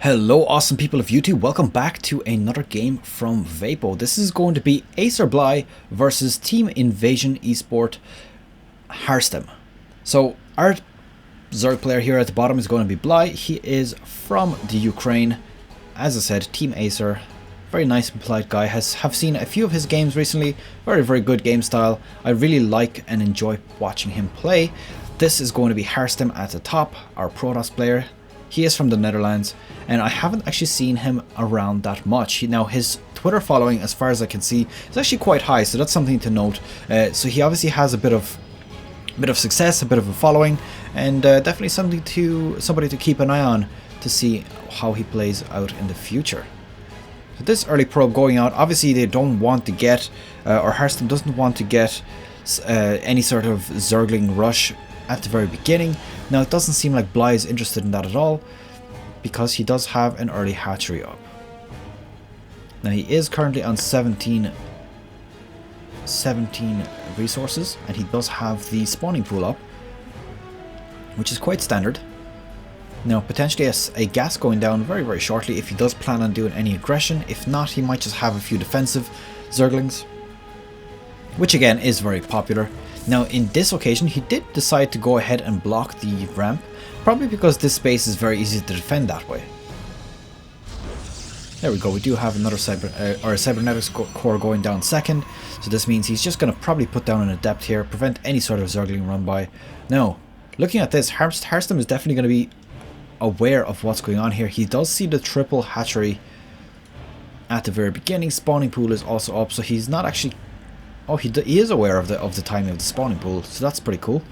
Hello awesome people of YouTube, welcome back to another game from Vaipo. This is going to be Acer Bly versus Team Invasion Esport Harstem. So our Zerg player here at the bottom is going to be Bly. He is from the Ukraine. As I said, Team Acer, very nice and polite guy. Have seen a few of his games recently, very good game style. I really like and enjoy watching him play. This is going to be Harstem at the top, our Protoss player. He is from the Netherlands, and I haven't actually seen him around that much. Now his Twitter following, as far as I can see, is actually quite high, so that's something to note. So he obviously has a bit of success, a bit of a following, and definitely somebody to keep an eye on to see how he plays out in the future. So this early probe going out, obviously they don't want to get, or Harstem doesn't want to get any sort of Zergling rush at the very beginning. Now it doesn't seem like Bly is interested in that at all, because he does have an early hatchery up. Now he is currently on 17 resources, and he does have the spawning pool up, which is quite standard. Now potentially a gas going down very shortly if he does plan on doing any aggression. If not, he might just have a few defensive Zerglings, which again is very popular. Now in this occasion he did decide to go ahead and block the ramp, probably because this space is very easy to defend that way. There we go, we do have another cybernetics core going down second, so this means he's just going to probably put down an adept here, prevent any sort of Zergling run by. Now looking at this, Harstem is definitely going to be aware of what's going on here. He does see the triple hatchery at the very beginning. Spawning pool is also up, so he's not actually... Oh, he is aware of the timing of the spawning pool, so that's pretty cool.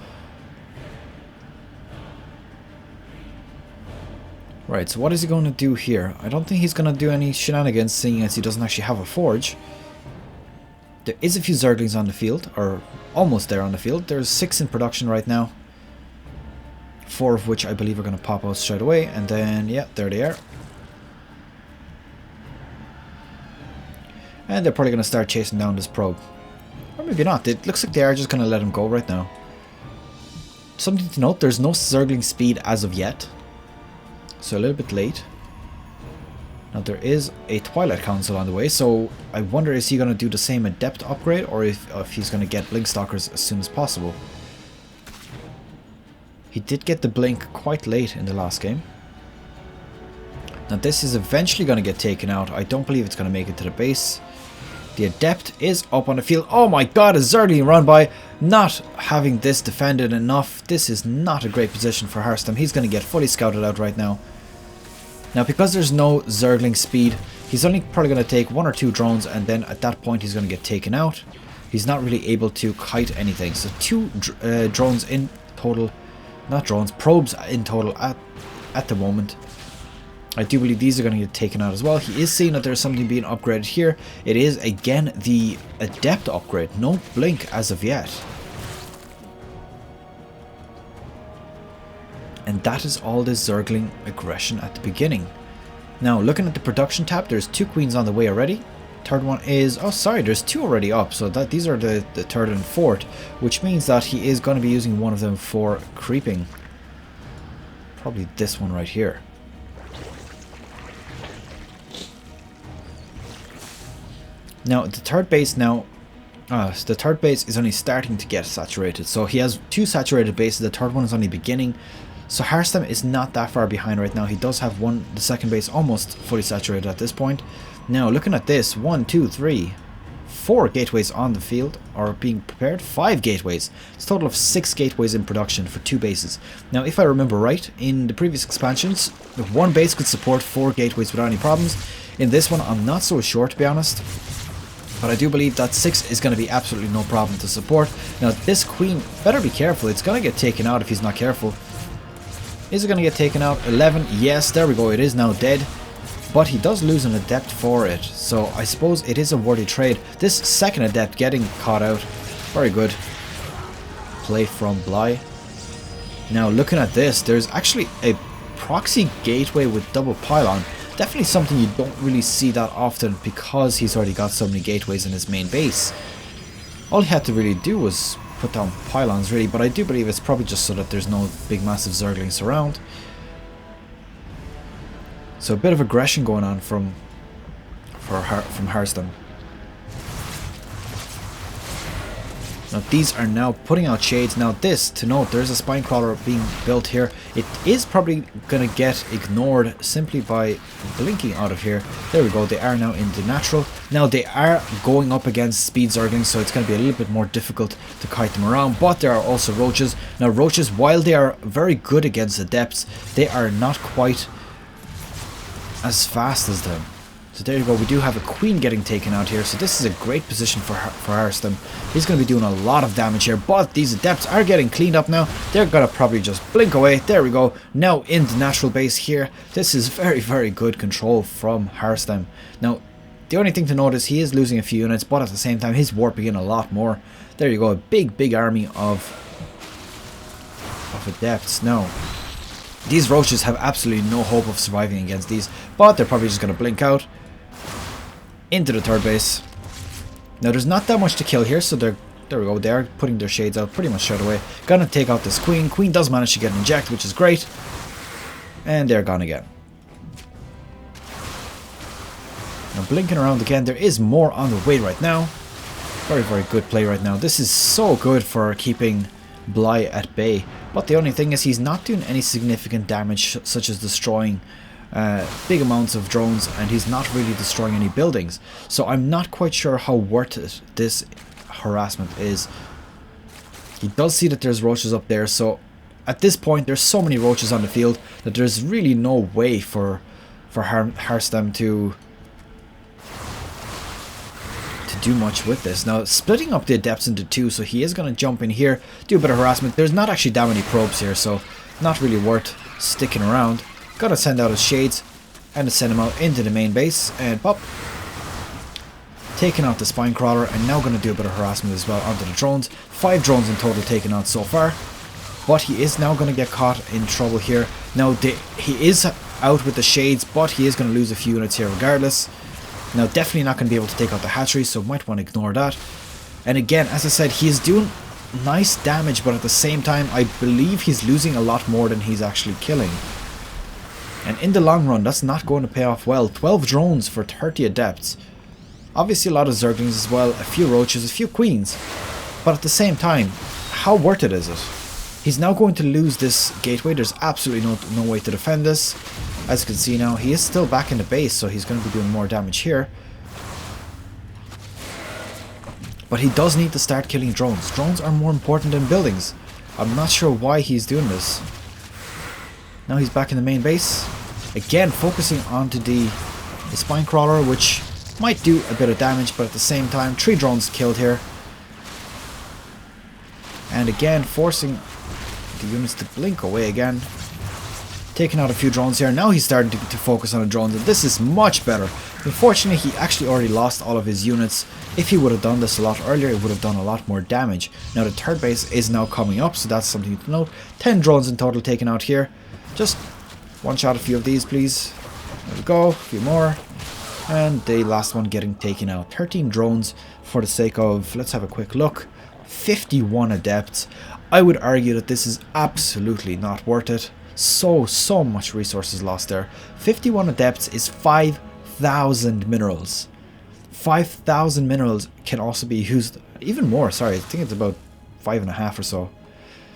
Right, so what is he going to do here? I don't think he's going to do any shenanigans, seeing as he doesn't actually have a forge. There is a few Zerglings on the field, or almost there on the field. There's 6 in production right now, 4 of which I believe are going to pop out straight away, and then, yeah, there they are. And they're probably going to start chasing down this probe. Or maybe not. It looks like they are just going to let him go right now. Something to note, there's no Zergling speed as of yet, so a little bit late. Now there is a Twilight Council on the way, so I wonder, is he going to do the same Adept upgrade, or if he's going to get Blink Stalkers as soon as possible. He did get the Blink quite late in the last game. Now this is eventually going to get taken out. I don't believe it's going to make it to the base. The Adept is up on the field. Oh my god, a Zergling run by. Not having this defended enough. This is not a great position for Harstem. He's going to get fully scouted out right now. Now because there's no Zergling speed, he's only probably going to take 1 or 2 drones, and then at that point he's going to get taken out. He's not really able to kite anything. So 2 drones in total. Not drones, probes in total at the moment. I do believe these are going to get taken out as well. He is seeing that there's something being upgraded here. It is again the Adept upgrade. No Blink as of yet. And that is all this Zergling aggression at the beginning. Now looking at the production tab, there's 2 queens on the way already. Third one is... oh sorry, there's 2 already up. So that these are the third and fourth, which means that he is going to be using one of them for creeping. Probably this one right here. Now the third base is only starting to get saturated. So he has 2 saturated bases. The third one is only beginning. So Harstem is not that far behind right now. He does have the second base almost fully saturated at this point. Now looking at this, 1, 2, 3, 4 gateways on the field are being prepared. 5 gateways. It's a total of 6 gateways in production for 2 bases. Now if I remember right, in the previous expansions, 1 base could support 4 gateways without any problems. In this one I'm not so sure, to be honest. But I do believe that 6 is going to be absolutely no problem to support. Now this queen, better be careful. It's going to get taken out if he's not careful. Is it going to get taken out? 11. Yes, there we go. It is now dead. But he does lose an Adept for it. So I suppose it is a worthy trade. This second Adept getting caught out. Very good play from Bly. Now looking at this, there's actually a proxy gateway with double pylon. Definitely something you don't really see that often, because he's already got so many gateways in his main base. All he had to really do was put down pylons really, but I do believe it's probably just so that there's no big massive Zerglings around. So a bit of aggression going on from Harstem. Now these are now putting out shades. Now this, to note, there's a spine crawler being built here. It is probably going to get ignored simply by blinking out of here. There we go, they are now in the natural. Now they are going up against speed zerglings, so it's going to be a little bit more difficult to kite them around. But there are also roaches. Now roaches, while they are very good against adepts, they are not quite as fast as them. So there you go, we do have a queen getting taken out here, so this is a great position for Harstem. He's going to be doing a lot of damage here, but these adepts are getting cleaned up now. They're going to probably just blink away. There we go, now in the natural base here. This is very, very good control from Harstem. Now, the only thing to note is he is losing a few units, but at the same time, he's warping in a lot more. There you go, a big, big army of adepts. Now, these roaches have absolutely no hope of surviving against these, but they're probably just going to blink out into the third base. Now there's not that much to kill here, so there we go, they are putting their shades out pretty much straight away. Gonna take out this queen. Queen does manage to get injected, which is great. And they're gone again. Now blinking around again, there is more on the way right now. Very, very good play right now. This is so good for keeping Bly at bay. But the only thing is he's not doing any significant damage, such as destroying big amounts of drones, and he's not really destroying any buildings. So I'm not quite sure how worth it this harassment is. He does see that there's roaches up there, so at this point there's so many roaches on the field that there's really no way for Harstem to do much with this. Now splitting up the adepts into two, so he is going to jump in here, do a bit of harassment. There's not actually that many probes here, so not really worth sticking around. Gotta send out his shades and send him out into the main base, and pop, taking out the spine crawler, and now going to do a bit of harassment as well onto the drones. 5 drones in total taken out so far, but he is now going to get caught in trouble here. Now he is out with the shades, but he is going to lose a few units here regardless. Now definitely not going to be able to take out the hatchery, so might want to ignore that. And again, as I said, he is doing nice damage, but at the same time I believe he's losing a lot more than he's actually killing. And in the long run, that's not going to pay off well. 12 drones for 30 adepts. Obviously a lot of zerglings as well, a few roaches, a few queens. But at the same time, how worth it is it? He's now going to lose this gateway. There's absolutely no way to defend this. As you can see now, he is still back in the base, so he's going to be doing more damage here. But he does need to start killing drones. Drones are more important than buildings. I'm not sure why he's doing this. Now he's back in the main base. Again, focusing onto the spine crawler, which might do a bit of damage, but at the same time, 3 drones killed here. And again, forcing the units to blink away again. Taking out a few drones here. Now he's starting to focus on the drones, and this is much better. Unfortunately, he actually already lost all of his units. If he would have done this a lot earlier, it would have done a lot more damage. Now the third base is now coming up, so that's something to note. 10 drones in total taken out here. Just one shot a few of these, please. There we go, a few more. And the last one getting taken out. 13 drones for the sake of, let's have a quick look. 51 adepts. I would argue that this is absolutely not worth it. So much resources lost there. 51 adepts is 5,000 minerals. 5,000 minerals can also be used, even more, sorry, I think it's about 5.5 or so.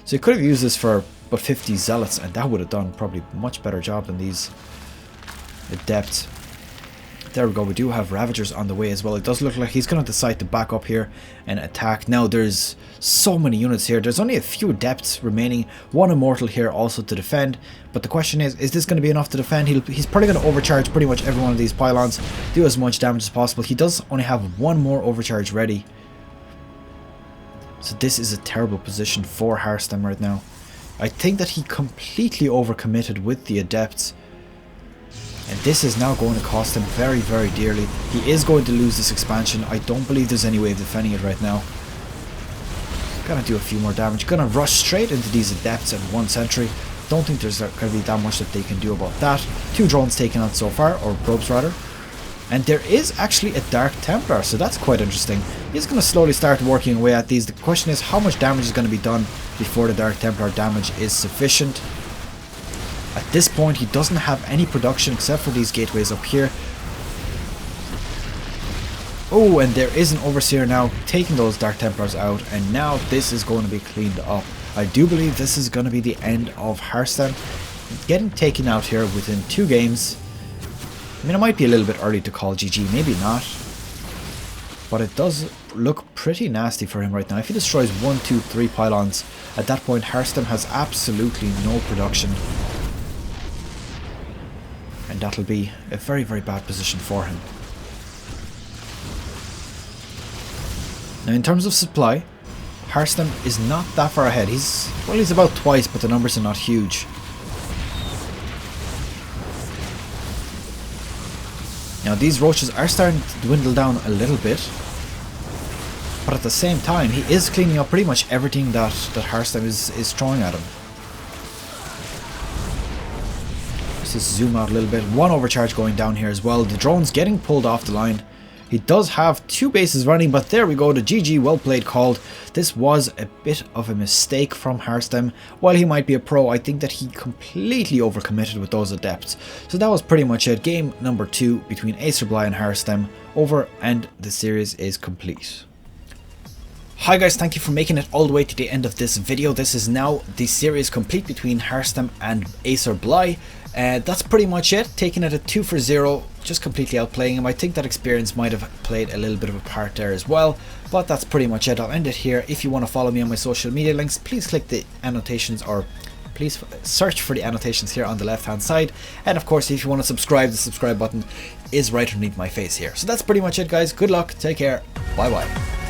So you could have used this for about 50 zealots, and that would have done probably a much better job than these adepts. There we go, we do have Ravagers on the way as well. It does look like he's going to decide to back up here and attack. Now there's so many units here. There's only a few adepts remaining. 1 immortal here also to defend. But the question is this going to be enough to defend? He's probably going to overcharge pretty much every one of these pylons. Do as much damage as possible. He does only have 1 more overcharge ready. So this is a terrible position for Harstem right now. I think that he completely overcommitted with the adepts. And this is now going to cost him very, very dearly. He is going to lose this expansion. I don't believe there's any way of defending it right now. Gonna do a few more damage. Gonna rush straight into these adepts at 1 sentry. Don't think there's going to be that much that they can do about that. 2 drones taken out so far, or probes rather. And there is actually a Dark Templar, so that's quite interesting. He's going to slowly start working away at these. The question is how much damage is going to be done before the Dark Templar damage is sufficient. At this point, he doesn't have any production except for these gateways up here. Oh, and there is an Overseer now taking those Dark Templars out, and now this is going to be cleaned up. I do believe this is going to be the end of Harstem getting taken out here within 2 games. I mean, it might be a little bit early to call GG, maybe not. But it does look pretty nasty for him right now. If he destroys 1, 2, 3 pylons, at that point Harstem has absolutely no production. And that'll be a very, very bad position for him. Now in terms of supply, Harstem is not that far ahead. He's about twice, but the numbers are not huge. Now these roaches are starting to dwindle down a little bit, but at the same time he is cleaning up pretty much everything that Harstem is throwing at him. Let's just zoom out a little bit. 1 overcharge going down here as well. The drone's getting pulled off the line. He does have 2 bases running, but there we go, the GG, well played called. This was a bit of a mistake from Harstem. While he might be a pro, I think that he completely overcommitted with those adepts. So that was pretty much it. Game number 2 between Acer Bly and Harstem over, and the series is complete. Hi guys, thank you for making it all the way to the end of this video. This is now the series complete between Harstem and Acer Bly. That's pretty much it, taking it at 2 for 0, just completely outplaying him. I think that experience might have played a little bit of a part there as well, but that's pretty much it. I'll end it here. If you want to follow me on my social media links, please click the annotations, or please search for the annotations here on the left hand side. And of course, if you want to subscribe, the subscribe button is right underneath my face here. So that's pretty much it guys, good luck, take care, bye bye.